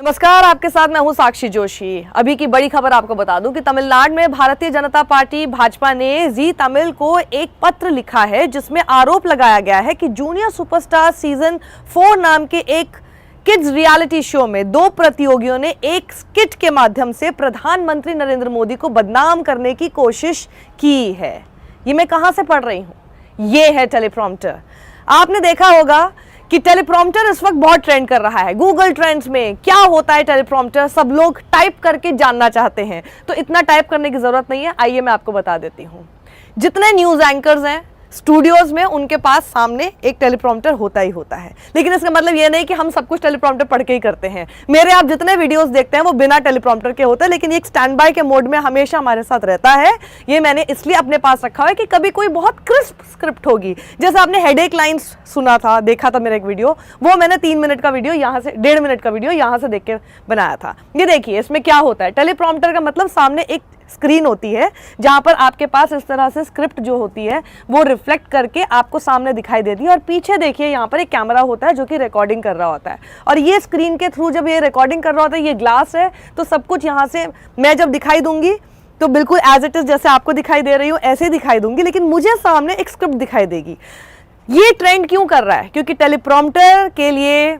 नमस्कार, आपके साथ मैं हूं साक्षी जोशी। अभी की बड़ी खबर आपको बता दूं कि तमिलनाडु में भारतीय जनता पार्टी भाजपा ने जी तमिल को एक पत्र लिखा है जिसमें आरोप लगाया गया है कि जूनियर सुपरस्टार सीजन 4 नाम के एक किड्स रियलिटी शो में 2 प्रतियोगियों ने एक स्किट के माध्यम से प्रधानमंत्री नरेंद्र मोदी को बदनाम करने की कोशिश की है। ये मैं कहां से पढ़ रही हूं? ये है टेलीप्रॉम्प्टर। आपने देखा होगा कि टेलीप्रॉम्प्टर इस वक्त बहुत ट्रेंड कर रहा है। गूगल ट्रेंड्स में क्या होता है टेलीप्रॉम्प्टर, सब लोग टाइप करके जानना चाहते हैं। तो इतना टाइप करने की जरूरत नहीं है, आइए मैं आपको बता देती हूँ। जितने न्यूज एंकर्स हैं स्टूडियोज में, उनके पास सामने एक टेलीप्रॉम्प्टर होता ही होता है। लेकिन इसका मतलब ये नहीं कि हम सब कुछ टेलीप्रॉम्प्टर पढ़ के ही करते हैं। मेरे आप जितने वीडियोस देखते हैं वो बिना टेलीप्रॉम्प्टर के होते हैं, लेकिन एक स्टैंड बाय के मोड में हमेशा हमारे साथ रहता है। ये मैंने इसलिए अपने पास रखा है कि कभी कोई बहुत क्रिस्प स्क्रिप्ट होगी, जैसे आपने हेडेक लाइन्स सुना था, देखा था मेरा एक वीडियो, वो मैंने 3 मिनट का वीडियो यहाँ से 1.5 मिनट का वीडियो यहाँ से देख के बनाया था। ये देखिए इसमें क्या होता है। टेलीप्रॉम्प्टर का मतलब सामने एक स्क्रीन होती है जहां पर आपके पास इस तरह से स्क्रिप्ट जो होती है वो रिफ्लेक्ट करके आपको सामने दिखाई देती है, और पीछे देखिए यहाँ पर एक कैमरा होता है जो कि रिकॉर्डिंग कर रहा होता है। और ये स्क्रीन के थ्रू जब ये रिकॉर्डिंग कर रहा होता है, ये ग्लास है, तो सब कुछ यहाँ से मैं जब दिखाई दूंगी तो बिल्कुल एज इट इज जैसे आपको दिखाई दे रही हूँ ऐसे ही दिखाई दूंगी, लेकिन मुझे सामने एक स्क्रिप्ट दिखाई देगी। ये ट्रेंड क्यों कर रहा है? क्योंकि टेलीप्रॉम्प्टर के लिए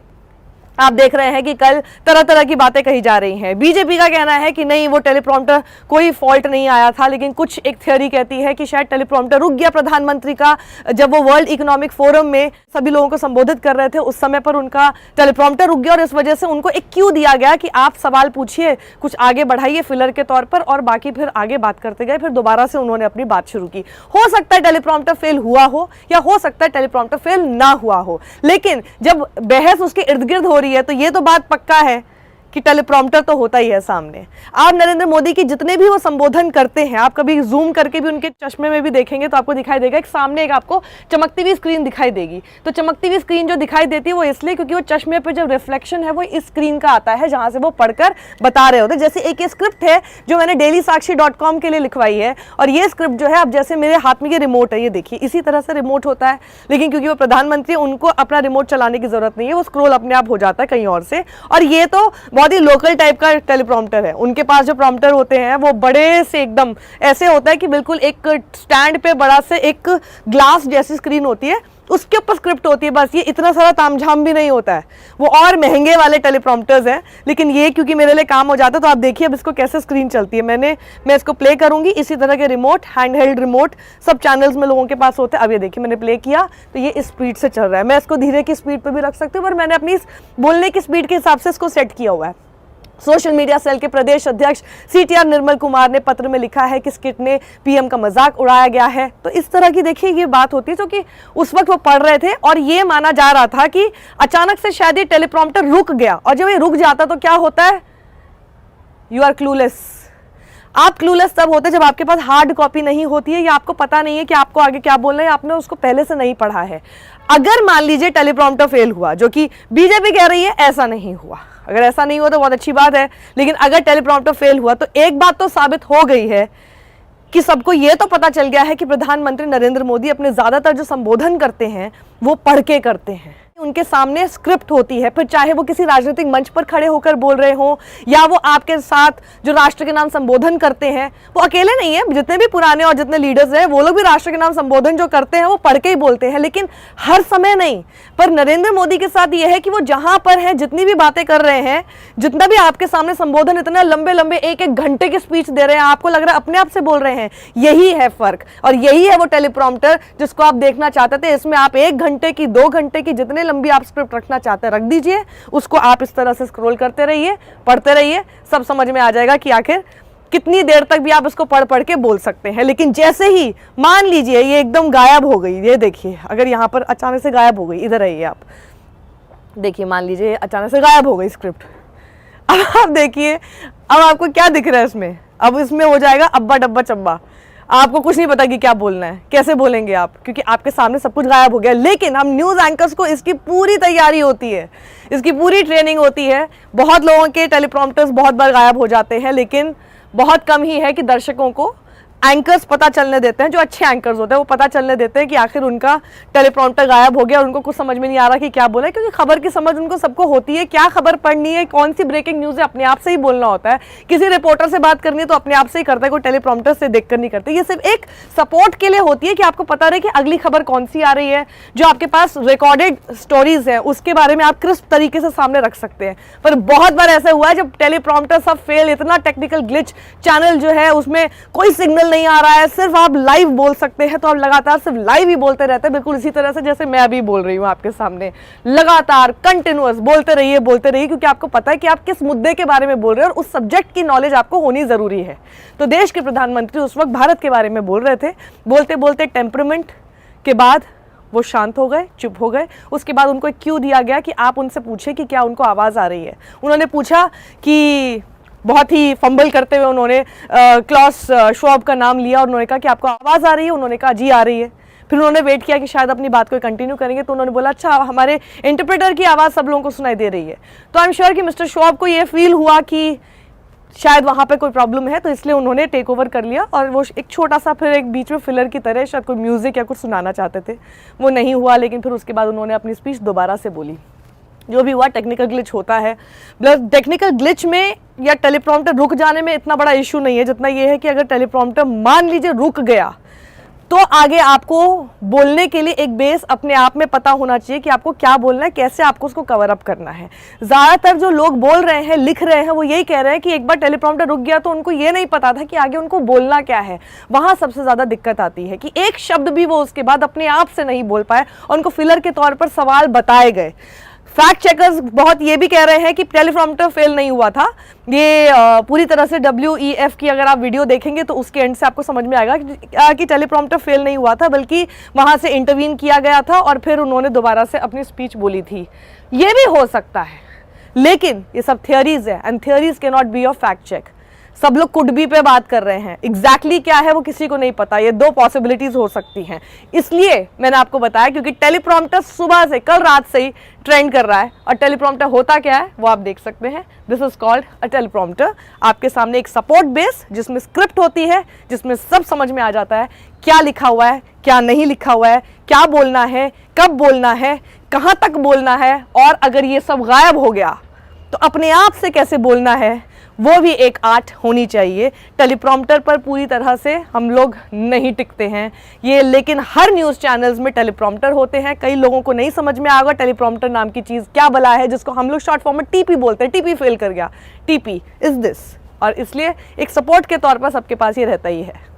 आप देख रहे हैं कि कल तरह तरह की बातें कही जा रही हैं। बीजेपी का कहना है कि नहीं, वो टेलीप्रॉम्प्टर कोई फॉल्ट नहीं आया था, लेकिन कुछ एक थ्योरी कहती है कि शायद टेलीप्रॉम्प्टर रुक गया प्रधानमंत्री का। जब वो वर्ल्ड इकोनॉमिक फोरम में सभी लोगों को संबोधित कर रहे थे उस समय पर उनका टेलीप्रॉम्प्टर रुक गया, और इस वजह से उनको एक क्यू दिया गया कि आप सवाल पूछिए, कुछ आगे बढ़ाइए फिलर के तौर पर, और बाकी फिर आगे बात करते गए। फिर दोबारा से उन्होंने अपनी बात शुरू की। हो सकता है टेलीप्रॉम्प्टर फेल हुआ हो, या हो सकता है टेलीप्रॉम्प्टर फेल ना हुआ हो, लेकिन जब बहस उसके इर्द गिर्द हो रही है तो ये तो बात पक्का है कि टेलीप्रॉम्प्टर तो होता ही है सामने। आप नरेंद्र मोदी की जितने भी वो संबोधन करते हैं, आप कभी जूम करके भी उनके चश्मे में भी देखेंगे तो आपको दिखाई देगा कि सामने एक आपको चमकती हुई स्क्रीन दिखाई देगी। तो चमकती हुई स्क्रीन जो दिखाई देती है वो इसलिए क्योंकि वो चश्मे पे जब रिफ्लेक्शन है वो इस स्क्रीन का आता है जहां से वो पढ़कर बता रहे होते हैं। जैसे एक स्क्रिप्ट है जो मैंने dailysaakshi.com के लिए लिखवाई है, और ये स्क्रिप्ट जो है, अब जैसे मेरे हाथ में ये रिमोट है, ये देखिए इसी तरह से रिमोट होता है, लेकिन क्योंकि वो प्रधानमंत्री, उनको अपना रिमोट चलाने की जरूरत नहीं है, वो स्क्रोल अपने आप हो जाता है कहीं और से। और ये तो बहुत ही लोकल टाइप का टेलीप्रॉम्प्टर है। उनके पास जो प्रॉम्प्टर होते हैं वो बड़े से एकदम ऐसे होता है कि बिल्कुल एक स्टैंड पे बड़ा से एक ग्लास जैसी स्क्रीन होती है, उसके ऊपर स्क्रिप्ट होती है, बस। ये इतना सारा तामझाम भी नहीं होता है। वो और महंगे वाले टेलीप्रॉम्प्टर्स हैं, लेकिन ये क्योंकि मेरे लिए काम हो जाता है। तो आप देखिए अब इसको कैसे स्क्रीन चलती है। मैं इसको प्ले करूंगी। इसी तरह के रिमोट, हैंड हेल्ड रिमोट सब चैनल्स में लोगों के पास होते हैं। अब ये देखिए मैंने प्ले किया तो ये इस स्पीड से चल रहा है। मैं इसको धीरे की स्पीड पर भी रख सकती हूँ, पर मैंने अपनी बोलने की स्पीड के हिसाब से इसको सेट किया हुआ है। सोशल मीडिया सेल के प्रदेश अध्यक्ष CTR निर्मल कुमार ने पत्र में लिखा है कि स्किट ने PM का मजाक उड़ाया गया है। तो इस तरह की देखिए ये बात होती है जो कि उस वक्त वो पढ़ रहे थे, और ये माना जा रहा था कि अचानक से शायद ये टेलीप्रॉम्प्टर रुक गया। और जब ये रुक जाता तो क्या होता है? You are clueless. आप क्लूलेस तब होते जब आपके पास हार्ड कॉपी नहीं होती है, या आपको पता नहीं है कि आपको आगे क्या बोलना है, आपने उसको पहले से नहीं पढ़ा है। अगर मान लीजिए टेलीप्रॉम्प्टर फेल हुआ, जो कि बीजेपी कह रही है ऐसा नहीं हुआ, अगर ऐसा नहीं हुआ तो बहुत अच्छी बात है, लेकिन अगर टेलीप्रॉम्प्टर फेल हुआ तो एक बात तो साबित हो गई है कि सबको ये तो पता चल गया है कि प्रधानमंत्री नरेंद्र मोदी अपने ज्यादातर जो संबोधन करते हैं वो पढ़ के करते हैं। उनके सामने स्क्रिप्ट होती है, फिर चाहे वो किसी राजनीतिक मंच पर खड़े होकर बोल रहे हो, या वो आपके साथ जो राष्ट्र के नाम संबोधन करते हैं, वो अकेले नहीं है। जितने भी पुराने और जितने लीडर्स हैं वो लोग भी राष्ट्र के नाम संबोधन जो करते हैं वो पढ़ के ही बोलते हैं, लेकिन हर समय नहीं। पर नरेंद्र मोदी के साथ ये है कि वो जहां पर है, जितनी भी बातें कर रहे हैं, जितना भी आपके सामने संबोधन, इतना लंबे लंबे 1-1 घंटे की स्पीच दे रहे हैं, आपको लग रहा है अपने आप से बोल रहे हैं। यही है फर्क, और यही है वो टेलीप्रॉम्प्टर जिसको आप देखना चाहते थे। इसमें आप 1 घंटे की, 2 घंटे की, जितने लंबी आप स्क्रिप्ट रखना चाहते हैं रख दीजिए, उसको आप इस तरह से स्क्रॉल करते रहिए, पढ़ते रहिए, सब समझ में आ जाएगा कि आखिर कितनी देर तक भी आप इसको पढ़ पढ़ के बोल सकते हैं। लेकिन जैसे ही मान लीजिए ये एकदम गायब हो गई, ये देखिए अगर यहाँ पर अचानक से गायब हो गई, इधर आइए आप देखिए, मान लीजिए अचानक से गायब हो गई स्क्रिप्ट। अब आप देखिए, अब आपको क्या दिख रहा है इसमें? अब इसमें हो जाएगा अब्बा डब्बा चब्बा। आपको कुछ नहीं पता कि क्या बोलना है, कैसे बोलेंगे आप, क्योंकि आपके सामने सब कुछ गायब हो गया। लेकिन हम न्यूज़ एंकर्स को इसकी पूरी तैयारी होती है, इसकी पूरी ट्रेनिंग होती है। बहुत लोगों के टेलीप्रॉम्प्टर्स बहुत बार गायब हो जाते हैं, लेकिन बहुत कम ही है कि दर्शकों को एंकर्स पता चलने देते हैं, जो अच्छे एंकर्स होते हैं वो पता चलने देते हैं कि आखिर उनका टेलीप्रॉम्प्टर गायब हो गया और उनको कुछ समझ में नहीं आ रहा कि क्या बोला है, क्योंकि खबर की समझ उनको सबको होती है, क्या खबर पढ़नी है, कौन सी ब्रेकिंग न्यूज़ है, अपने आप से ही बोलना होता है। किसी रिपोर्टर से बात करनी है तो अपने आप से ही करता है, कोई टेलीप्रॉम्प्टर से देखकर नहीं करते। ये सिर्फ एक सपोर्ट के लिए होती है कि आपको पता रहे कि अगली खबर कौन सी आ रही है, जो आपके पास रिकॉर्डेड स्टोरीज है उसके बारे में आप क्रिस्प तरीके से सामने रख सकते हैं। पर बहुत बार ऐसा हुआ है जब टेलीप्रॉम्प्टर सब फेल, इतना टेक्निकल ग्लिच, चैनल जो है उसमें कोई सिग्नल नहीं आ रहा है, सिर्फ आप लाइव बोल सकते हैं, तो आप लगातार सिर्फ लाइव ही बोलते रहते हैं, बिल्कुल इसी तरह से जैसे मैं अभी बोल रही हूँ आपके सामने। लगातार कंटिन्यूअस बोलते रहिए, क्योंकि आपको पता है कि आप किस मुद्दे के बारे में बोल रहे हैं और उस सब्जेक्ट की नॉलेज आपको होनी जरूरी है। तो देश के प्रधानमंत्री उस वक्त भारत के बारे में बोल रहे थे, बोलते बोलते टेम्परामेंट के बाद वो शांत हो गए, चुप हो गए। उसके बाद उनको एक क्यू दिया गया कि आप उनसे पूछें कि क्या उनको आवाज़ आ रही है। उन्होंने पूछा कि बहुत ही फंबल करते हुए उन्होंने क्लॉस श्वाब का नाम लिया और उन्होंने कहा कि आपको आवाज़ आ रही है। उन्होंने कहा जी आ रही है। फिर उन्होंने वेट किया कि शायद अपनी बात को कंटिन्यू करेंगे, तो उन्होंने बोला अच्छा हमारे इंटरप्रेटर की आवाज़ सब लोगों को सुनाई दे रही है। तो आई एम श्योर कि मिस्टर श्वाब को ये फील हुआ कि शायद वहाँ पे कोई प्रॉब्लम है, तो इसलिए उन्होंने टेक ओवर कर लिया और वो एक छोटा सा फिर एक बीच में फिलर की तरह शायद कोई म्यूज़िक या कुछ सुनाना चाहते थे, वो नहीं हुआ। लेकिन फिर उसके बाद उन्होंने अपनी स्पीच दोबारा से बोली। जो भी हुआ टेक्निकल ग्लिच होता है। टेक्निकल ग्लिच में या टेलीप्रॉम्प्टर रुक जाने में इतना बड़ा इशू नहीं है जितना ये है कि अगर टेलीप्रॉम्प्टर मान लीजिए रुक गया तो आगे आपको बोलने के लिए एक बेस अपने आप में पता होना चाहिए कि आपको क्या बोलना है, कैसे आपको उसको कवर अप करना है। ज़्यादातर जो लोग बोल रहे हैं, लिख रहे हैं, वो यही कह रहे हैं कि एक बार टेलीप्रॉम्प्टर रुक गया तो उनको ये नहीं पता था कि आगे उनको बोलना क्या है। वहाँ सबसे ज़्यादा दिक्कत आती है कि एक शब्द भी वो उसके बाद अपने आप से नहीं बोल पाए और उनको फिलर के तौर पर सवाल बताए गए। फैक्ट चेकर्स बहुत ये भी कह रहे हैं कि टेलीप्रॉम्प्टर फेल नहीं हुआ था। ये पूरी तरह से WEF की अगर आप वीडियो देखेंगे तो उसके एंड से आपको समझ में आएगा कि टेलीप्रॉम्प्टर फेल नहीं हुआ था, बल्कि वहाँ से इंटरवीन किया गया था और फिर उन्होंने दोबारा से अपनी स्पीच बोली थी। ये भी हो सकता है, लेकिन ये सब थियरीज है and theories can not be your fact check. सब लोग कुड बी पे बात कर रहे हैं, एग्जैक्टली क्या है वो किसी को नहीं पता। ये दो पॉसिबिलिटीज हो सकती हैं, इसलिए मैंने आपको बताया, क्योंकि टेलीप्रॉम्प्टर सुबह से, कल रात से ही ट्रेंड कर रहा है। और टेलीप्रॉम्प्टर होता क्या है वो आप देख सकते हैं। This is called a teleprompter. आपके सामने एक सपोर्ट बेस जिसमें स्क्रिप्ट होती है, जिसमें सब समझ में आ जाता है क्या लिखा हुआ है, क्या नहीं लिखा हुआ है, क्या बोलना है, कब बोलना है, कहाँ तक बोलना है, और अगर ये सब गायब हो गया तो अपने आप से कैसे बोलना है, वो भी एक आर्ट होनी चाहिए। टेलीप्रॉम्प्टर पर पूरी तरह से हम लोग नहीं टिकते हैं ये, लेकिन हर न्यूज़ चैनल्स में टेलीप्रॉम्प्टर होते हैं। कई लोगों को नहीं समझ में आएगा टेलीप्रॉम्प्टर नाम की चीज़ क्या बला है, जिसको हम लोग शॉर्ट फॉर्म में TP बोलते हैं। TP फेल कर गया, TP इज दिस, और इसलिए एक सपोर्ट के तौर पर सबके पास ये रहता ही है।